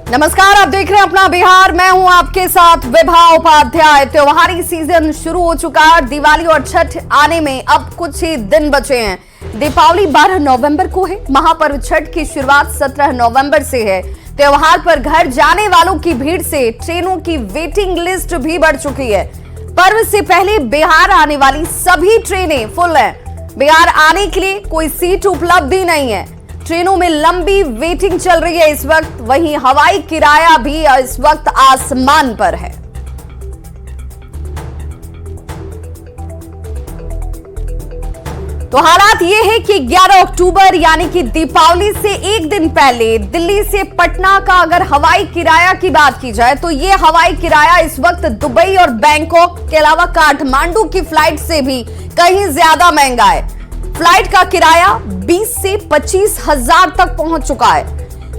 नमस्कार, आप देख रहे हैं अपना बिहार। मैं हूं आपके साथ विभा उपाध्याय। त्योहारी सीजन शुरू हो चुका है। दिवाली और छठ आने में अब कुछ ही दिन बचे हैं। दीपावली 12 नवंबर को है। महापर्व छठ की शुरुआत 17 नवंबर से है। त्योहार पर घर जाने वालों की भीड़ से ट्रेनों की वेटिंग लिस्ट भी बढ़ चुकी है। पर्व से पहले बिहार आने वाली सभी ट्रेनें फुल हैं। बिहार आने के लिए कोई सीट उपलब्ध ही नहीं है। ट्रेनों में लंबी वेटिंग चल रही है इस वक्त। वहीं हवाई किराया भी इस वक्त आसमान पर है। तो हालात ये है कि 11 अक्टूबर यानी कि दीपावली से एक दिन पहले दिल्ली से पटना का अगर हवाई किराया की बात की जाए तो ये हवाई किराया इस वक्त दुबई और बैंकॉक के अलावा काठमांडू की फ्लाइट से भी कहीं ज्यादा महंगा है। फ्लाइट का किराया 20 से 25 हजार तक पहुंच चुका है।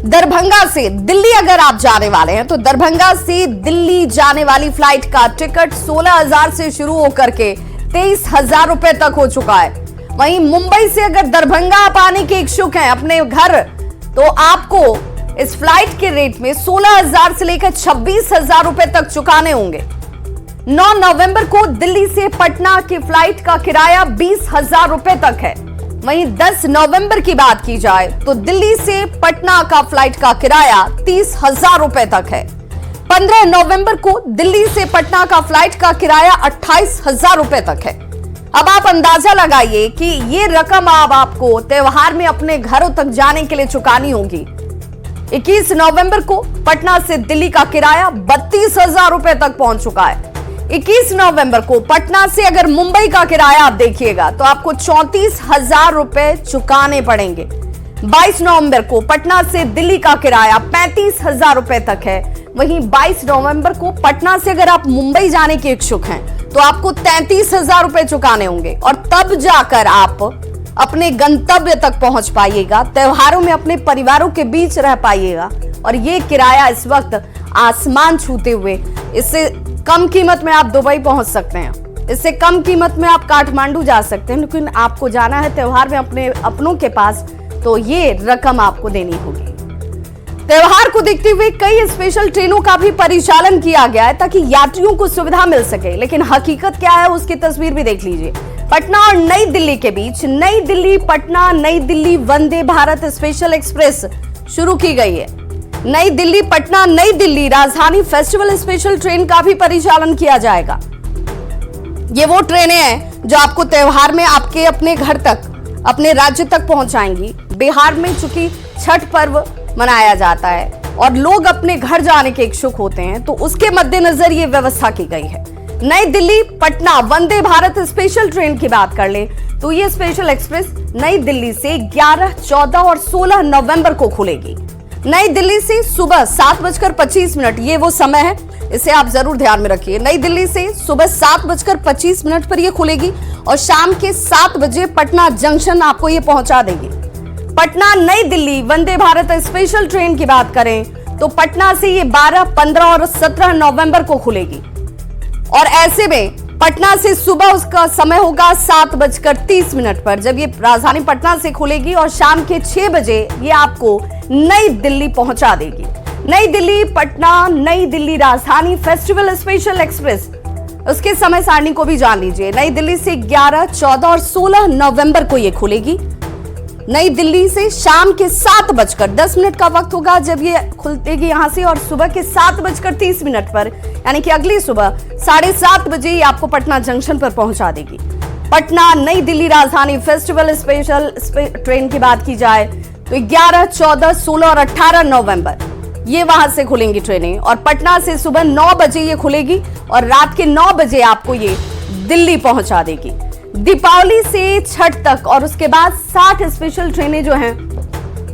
दरभंगा से दिल्ली अगर आप जाने वाले हैं तो दरभंगा से दिल्ली जाने वाली फ्लाइट का टिकट 16,000 से शुरू होकर के 23,000 रुपए तक हो चुका है। वहीं मुंबई से अगर दरभंगा आप आने के इच्छुक हैं अपने घर, तो आपको इस फ्लाइट के रेट में 16,000 से लेकर 26,000 रुपए तक चुकाने होंगे। 9 नवंबर को दिल्ली से पटना की फ्लाइट का किराया 20,000 रुपए तक है। वहीं 10 नवंबर की बात की जाए तो दिल्ली से पटना का फ्लाइट का किराया 30,000 रुपए तक है। 15 नवंबर को दिल्ली से पटना का फ्लाइट का किराया 28,000 रुपए तक है। अब आप अंदाजा लगाइए कि ये रकम अब आपको त्योहार में अपने घरों तक जाने के लिए चुकानी होगी। 21 नवंबर को पटना से दिल्ली का किराया 32,000 रुपए तक पहुंच चुका है। 21 नवंबर को पटना से अगर मुंबई का किराया आप देखिएगा तो आपको 34,000 रुपए चुकाने पड़ेंगे। 22 नवंबर को पटना से दिल्ली का किराया 35,000 रुपए तक है। वहीं 22 नवंबर को पटना से अगर आप मुंबई जाने के इच्छुक हैं तो आपको 33,000 रुपए चुकाने होंगे और तब जाकर आप अपने गंतव्य तक पहुंच पाइएगा। त्योहारों में अपने परिवारों के बीच रह पाइएगा। और ये किराया इस वक्त आसमान छूते हुए, इससे कम कीमत में आप दुबई पहुंच सकते हैं, इससे कम कीमत में आप काठमांडू जा सकते हैं, लेकिन आपको जाना है त्योहार में अपने अपनों के पास, तो ये रकम आपको देनी होगी। त्योहार को देखते हुए कई स्पेशल ट्रेनों का भी परिचालन किया गया है ताकि यात्रियों को सुविधा मिल सके। लेकिन हकीकत क्या है उसकी तस्वीर भी देख लीजिए। पटना और नई दिल्ली के बीच नई दिल्ली पटना नई दिल्ली वंदे भारत स्पेशल एक्सप्रेस शुरू की गई है। नई दिल्ली पटना नई दिल्ली राजधानी फेस्टिवल स्पेशल ट्रेन का भी परिचालन किया जाएगा। ये वो ट्रेनें हैं जो आपको त्योहार में आपके अपने घर तक, अपने राज्य तक पहुंचाएंगी। बिहार में चूंकि छठ पर्व मनाया जाता है और लोग अपने घर जाने के इच्छुक होते हैं, तो उसके मद्देनजर ये व्यवस्था की गई है। नई दिल्ली पटना वंदे भारत स्पेशल ट्रेन की बात कर ले तो ये स्पेशल एक्सप्रेस नई दिल्ली से 11, 14 और 16 नवंबर को खुलेगी। नई दिल्ली से सुबह 7:25, ये वो समय है, इसे आप जरूर ध्यान में रखिए। नई दिल्ली से सुबह 7:25 पर ये खुलेगी और शाम के 7 बजे पटना जंक्शन आपको ये पहुंचा देगी। पटना नई दिल्ली वंदे भारत स्पेशल ट्रेन की बात करें तो पटना से ये 12, 15 और 17 नवंबर को खुलेगी। और ऐसे में पटना से सुबह उसका समय होगा 7:30 पर, जब ये राजधानी पटना से खुलेगी और शाम के 6 बजे ये आपको नई दिल्ली पहुंचा देगी। नई दिल्ली पटना नई दिल्ली राजधानी फेस्टिवल स्पेशल एक्सप्रेस, उसके समय सारणी को भी जान लीजिए। नई दिल्ली से 11, 14 और 16 नवंबर को ये खुलेगी। नई दिल्ली से शाम के 7:10 का वक्त होगा जब ये खुलेगी यहां से, और सुबह के 7:30 पर यानी कि अगली सुबह 7:30 बजे ये आपको पटना जंक्शन पर पहुंचा देगी। पटना नई दिल्ली राजधानी फेस्टिवल स्पेशल ट्रेन की बात की जाए तो 11, 14, 16 और 18 नवंबर ये वहां से खुलेंगी ट्रेनें, और पटना से सुबह 9 बजे ये खुलेगी और रात के 9 बजे आपको ये दिल्ली पहुंचा देगी। दीपावली से छठ तक और उसके बाद 60 स्पेशल ट्रेनें जो हैं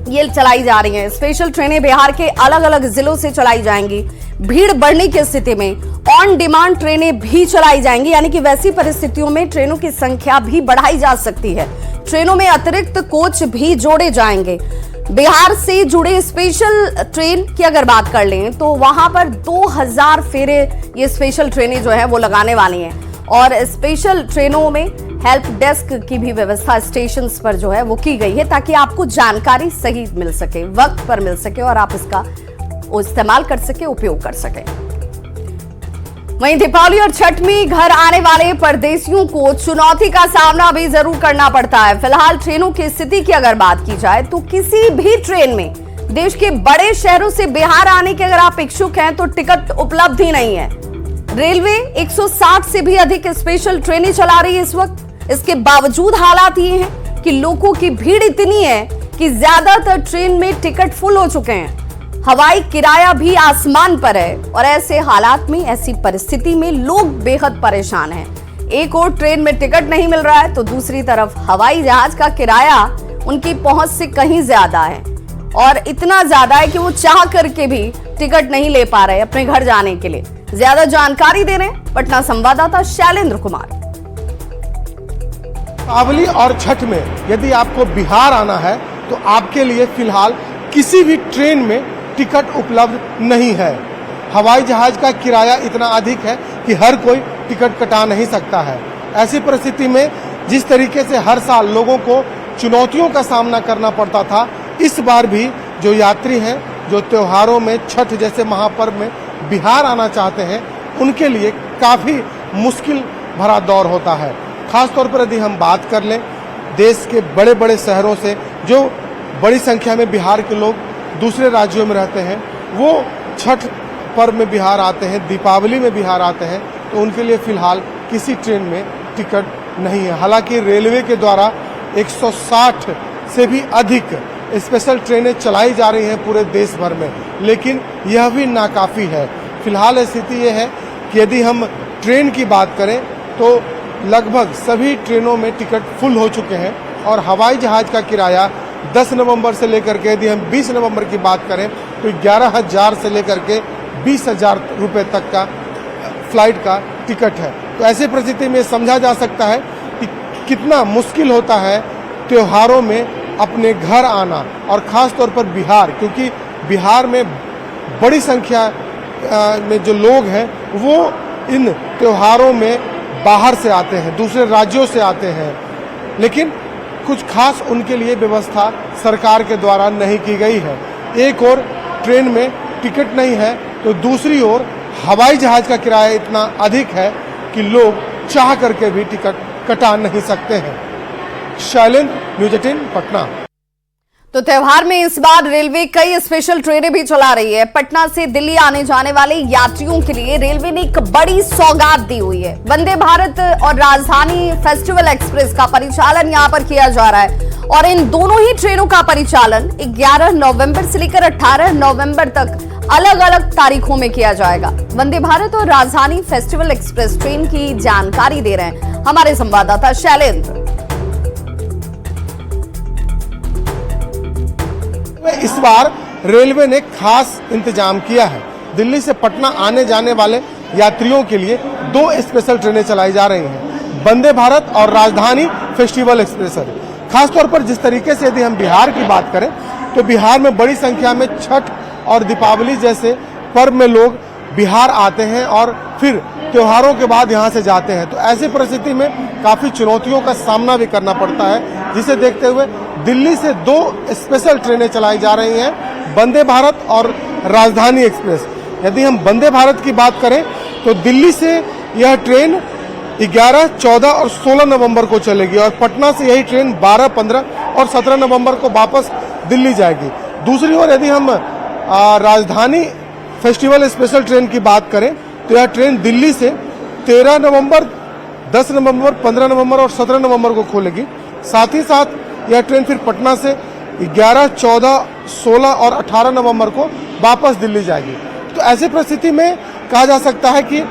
ये चलाई जा रही हैं। स्पेशल ट्रेनें बिहार के अलग अलग जिलों से चलाई जाएंगी। भीड़ बढ़ने की स्थिति में ऑन डिमांड ट्रेनें भी चलाई जाएंगी, यानी कि वैसी परिस्थितियों में ट्रेनों की संख्या भी बढ़ाई जा सकती है। ट्रेनों में अतिरिक्त कोच भी जोड़े जाएंगे। बिहार से जुड़े स्पेशल ट्रेन की अगर बात कर लें तो वहां पर 2000 फेरे ये स्पेशल ट्रेनें जो है वो लगाने वाली हैं। और स्पेशल ट्रेनों में हेल्प डेस्क की भी व्यवस्था स्टेशन पर जो है वो की गई है, ताकि आपको जानकारी सही मिल सके, वक्त पर मिल सके और आप इसका वो इस्तेमाल कर सके, उपयोग कर सके। वहीं दीपावली और छठ में घर आने वाले परदेशियों को चुनौती का सामना भी जरूर करना पड़ता है। फिलहाल ट्रेनों की स्थिति की अगर बात की जाए तो किसी भी ट्रेन में देश के बड़े शहरों से बिहार आने के अगर आप इच्छुक हैं तो टिकट उपलब्ध ही नहीं है। रेलवे 160 से भी अधिक स्पेशल ट्रेनें चला रही है इस वक्त। इसके बावजूद हालात ये हैं कि लोगों की भीड़ इतनी है कि ज्यादातर ट्रेन में टिकट फुल हो चुके हैं। हवाई किराया भी आसमान पर है और ऐसे हालात में, ऐसी परिस्थिति में लोग बेहद परेशान हैं। एक और ट्रेन में टिकट नहीं मिल रहा है तो दूसरी तरफ हवाई जहाज का किराया उनकी पहुंच से कहीं ज्यादा है और इतना ज्यादा है कि वो चाह करके भी टिकट नहीं ले पा रहे अपने घर जाने के लिए। ज्यादा जानकारी दे रहे हैं पटना संवाददाता शैलेंद्र कुमार। दीपावली और छठ में यदि आपको बिहार आना है तो आपके लिए फिलहाल किसी भी ट्रेन में टिकट उपलब्ध नहीं है। हवाई जहाज का किराया इतना अधिक है कि हर कोई टिकट कटा नहीं सकता है। ऐसी परिस्थिति में जिस तरीके से हर साल लोगों को चुनौतियों का सामना करना पड़ता था, इस बार भी जो यात्री हैं, जो त्योहारों में, छठ जैसे महापर्व में बिहार आना चाहते हैं, उनके लिए काफ़ी मुश्किल भरा दौर होता है। खासतौर पर यदि हम बात कर लें देश के बड़े बड़े शहरों से, जो बड़ी संख्या में बिहार के लोग दूसरे राज्यों में रहते हैं, वो छठ पर्व में बिहार आते हैं, दीपावली में बिहार आते हैं, तो उनके लिए फिलहाल किसी ट्रेन में टिकट नहीं है। हालांकि रेलवे के द्वारा 160 से भी अधिक स्पेशल ट्रेनें चलाई जा रही हैं पूरे देश भर में, लेकिन यह भी नाकाफ़ी है। फिलहाल स्थिति ये है कि यदि हम ट्रेन की बात करें तो लगभग सभी ट्रेनों में टिकट फुल हो चुके हैं और हवाई जहाज का किराया 10 नवंबर से लेकर के, यदि हम 20 नवंबर की बात करें तो 11,000 से लेकर के 20,000 रुपये तक का फ्लाइट का टिकट है। तो ऐसी परिस्थिति में समझा जा सकता है कि कितना मुश्किल होता है त्योहारों में अपने घर आना, और ख़ास तौर पर बिहार, क्योंकि बिहार में बड़ी संख्या में जो लोग हैं वो इन त्योहारों में बाहर से आते हैं, दूसरे राज्यों से आते हैं, लेकिन कुछ खास उनके लिए व्यवस्था सरकार के द्वारा नहीं की गई है। एक और ट्रेन में टिकट नहीं है तो दूसरी ओर हवाई जहाज का किराया इतना अधिक है कि लोग चाह करके भी टिकट कटा नहीं सकते हैं। शैलेंद्र, न्यूज़ 18 पटना। तो त्योहार में इस बार रेलवे कई स्पेशल ट्रेनें भी चला रही है। पटना से दिल्ली आने जाने वाले यात्रियों के लिए रेलवे ने एक बड़ी सौगात दी हुई है। वंदे भारत और राजधानी फेस्टिवल एक्सप्रेस का परिचालन यहां पर किया जा रहा है और इन दोनों ही ट्रेनों का परिचालन 11 नवंबर से लेकर 18 नवंबर तक अलग अलग तारीखों में किया जाएगा। वंदे भारत और राजधानी फेस्टिवल एक्सप्रेस ट्रेन की जानकारी दे रहे हैं हमारे संवाददाता शैलेंद्र। इस बार रेलवे ने खास इंतजाम किया है। दिल्ली से पटना आने जाने वाले यात्रियों के लिए 2 स्पेशल ट्रेनें चलाई जा रही हैं, वंदे भारत और राजधानी फेस्टिवल एक्सप्रेस। खासतौर पर जिस तरीके से यदि हम बिहार की बात करें तो बिहार में बड़ी संख्या में छठ और दीपावली जैसे पर्व में लोग बिहार आते हैं और फिर त्योहारों के बाद यहाँ से जाते हैं। तो ऐसी परिस्थिति में काफ़ी चुनौतियों का सामना भी करना पड़ता है, जिसे देखते हुए दिल्ली से 2 स्पेशल ट्रेनें चलाई जा रही हैं, वंदे भारत और राजधानी एक्सप्रेस। यदि हम वंदे भारत की बात करें तो दिल्ली से यह ट्रेन 11, 14 और 16 नवंबर को चलेगी और पटना से यही ट्रेन 12, 15 और 17 नवंबर को वापस दिल्ली जाएगी। दूसरी ओर यदि हम राजधानी फेस्टिवल स्पेशल ट्रेन की बात करें तो यह ट्रेन दिल्ली से 13 नवंबर, 10 नवंबर, 15 नवंबर और 17 नवंबर को खुलेगी। साथ ही साथ यह ट्रेन फिर पटना से 11, 14, 16 और 18 नवंबर को वापस दिल्ली जाएगी। तो ऐसी परिस्थिति में कहा जा सकता है कि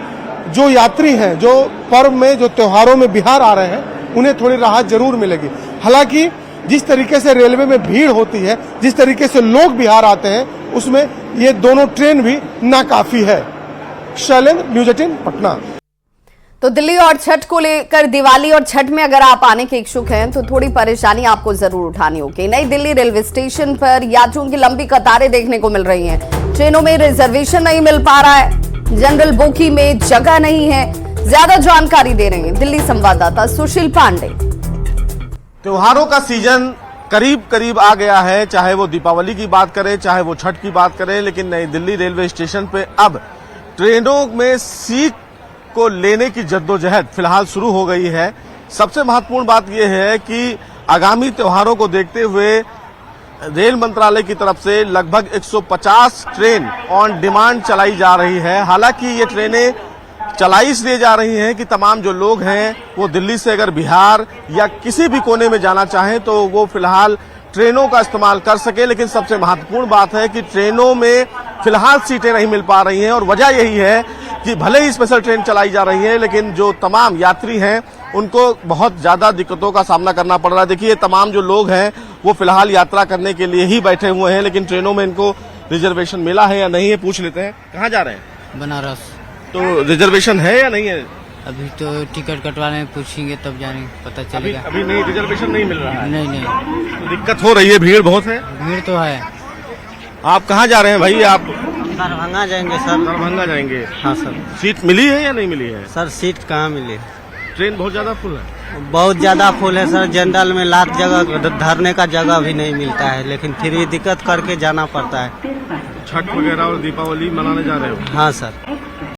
जो यात्री हैं, जो पर्व में, जो त्योहारों में बिहार आ रहे हैं, उन्हें थोड़ी राहत जरूर मिलेगी। हालांकि जिस तरीके से रेलवे में भीड़ होती है, जिस तरीके से लोग बिहार आते हैं, उसमें ये दोनों ट्रेन भी नाकाफी है। शैलेंद्र, न्यूज़ 18 पटना। तो दिल्ली और छठ को लेकर, दिवाली और छठ में अगर आप आने के इच्छुक हैं तो थोड़ी परेशानी आपको जरूर उठानी होगी। नई दिल्ली रेलवे स्टेशन पर यात्रियों की लंबी कतारें देखने को मिल रही हैं। ट्रेनों में रिजर्वेशन नहीं मिल पा रहा है, जनरल बोगी में जगह नहीं है। ज्यादा जानकारी दे रहे हैं दिल्ली संवाददाता सुशील पांडे। त्योहारों का सीजन करीब करीब आ गया है, चाहे वो दीपावली की बात करें, चाहे वो छठ की बात करें। लेकिन नई दिल्ली रेलवे स्टेशन पे अब ट्रेनों में सीट को लेने की जद्दोजहद फिलहाल शुरू हो गई है। सबसे महत्वपूर्ण बात यह है कि आगामी त्योहारों को देखते हुए रेल मंत्रालय की तरफ से लगभग 150 ट्रेन ऑन डिमांड चलाई जा रही है। हालांकि ये ट्रेनें चलाई इसलिए जा रही हैं कि तमाम जो लोग हैं वो दिल्ली से अगर बिहार या किसी भी कोने में जाना चाहें तो वो फिलहाल ट्रेनों का इस्तेमाल कर सके। लेकिन सबसे महत्वपूर्ण बात है कि ट्रेनों में फिलहाल सीटें नहीं मिल पा रही हैं और वजह यही है कि भले ही स्पेशल ट्रेन चलाई जा रही है लेकिन जो तमाम यात्री हैं उनको बहुत ज्यादा दिक्कतों का सामना करना पड़ रहा है। देखिए तमाम जो लोग हैं वो फिलहाल यात्रा करने के लिए ही बैठे हुए हैं, लेकिन ट्रेनों में इनको रिजर्वेशन मिला है या नहीं है पूछ लेते हैं। कहाँ जा रहे हैं? बनारस। तो रिजर्वेशन है या नहीं है? अभी तो टिकट कटवाने में पूछेंगे तब जाने पता चलेगा। अभी नहीं, रिजर्वेशन नहीं मिल रहा है। नहीं तो दिक्कत हो रही है, भीड़ बहुत है। भीड़ तो है। आप कहाँ जा रहे हैं भाई? आप दरभंगा जाएंगे सर। दरभंगा जाएंगे। हाँ सर। सीट मिली है या नहीं मिली है? सर सीट कहाँ मिली? ट्रेन बहुत ज्यादा फुल है। बहुत ज्यादा फुल है सर। जनरल में लाख जगह धरने का जगह भी नहीं मिलता है, लेकिन फिर भी दिक्कत करके जाना पड़ता है। छठ वगैरह और दीपावली मनाने जा रहे हो? हाँ सर।